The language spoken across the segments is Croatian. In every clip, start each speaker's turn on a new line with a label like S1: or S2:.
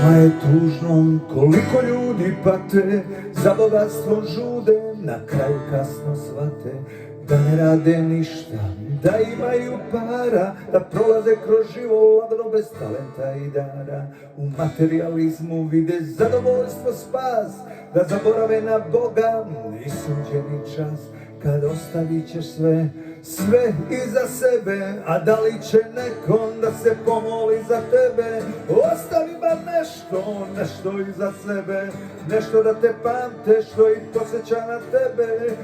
S1: Veoma je tužno koliko ljudi pate, za bogatstvom žude, na kraju kasno shvate da ne rade ništa, da imaju para, da prolaze kroz život ladno bez talenta i dara. U materializmu vide zadovoljstvo, spas, da zaborave na Boga i suđeni čas. Kad ostavit ćeš sve iza sebe, a da li će nekom da se pomoli za tebe? Ostavi bar nešto iza sebe, nešto da te pamte, što ih posjeća na tebe.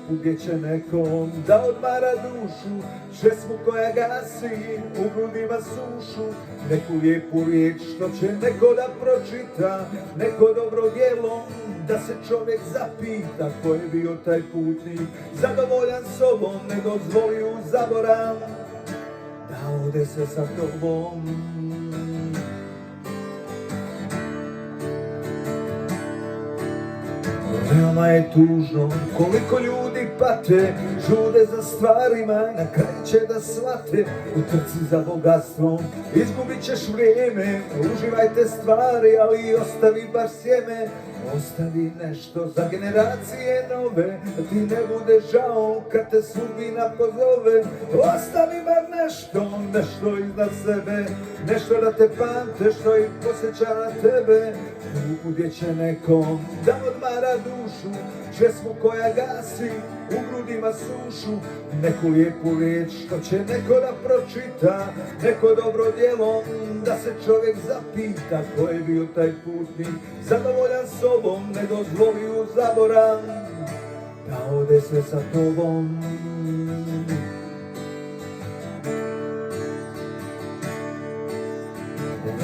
S1: Gdje će nekom da odmara dušu, česmu koja gasi u grudima sušu. Neku lijepu riječ što će neko da pročita, neko dobro djelo da se čovjek zapita ko je bio taj putnik, zadovoljan sobom, ne dozvoli u zaborav da ode se sa tobom. Veoma je tužno koliko ljudi pate, žude za stvarima, na kraju će da shvate. U trci za bogatstvom izgubit ćeš vrijeme, uživajte stvari, ali ostavi bar sjeme. Ostavi nešto za generacije nove, da ti ne bude žao kad te sudbina pozove. Ostavi bar nešto iznad sebe, nešto da te pamte, što ih posjeća na tebe. Gdje će nekom da odmara dušu, česmu koja gasi u grudima sušu. Neku lijepu riječ što će neko da pročita, neko dobro djelo da se čovjek zapita ko je bio taj putnik, zadovoljan sobom, ne dozvoli u zaborav da ode sve sa tobom.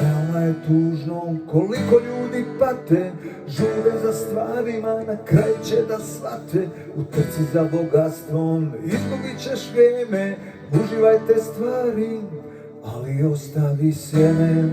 S1: Veoma je tužno koliko ljudi pate, žude za stvarima, na kraju će da shvate. U trci za bogatstvom izgubit ćeš vrijeme, uživajte stvari, ali ostavi sjeme.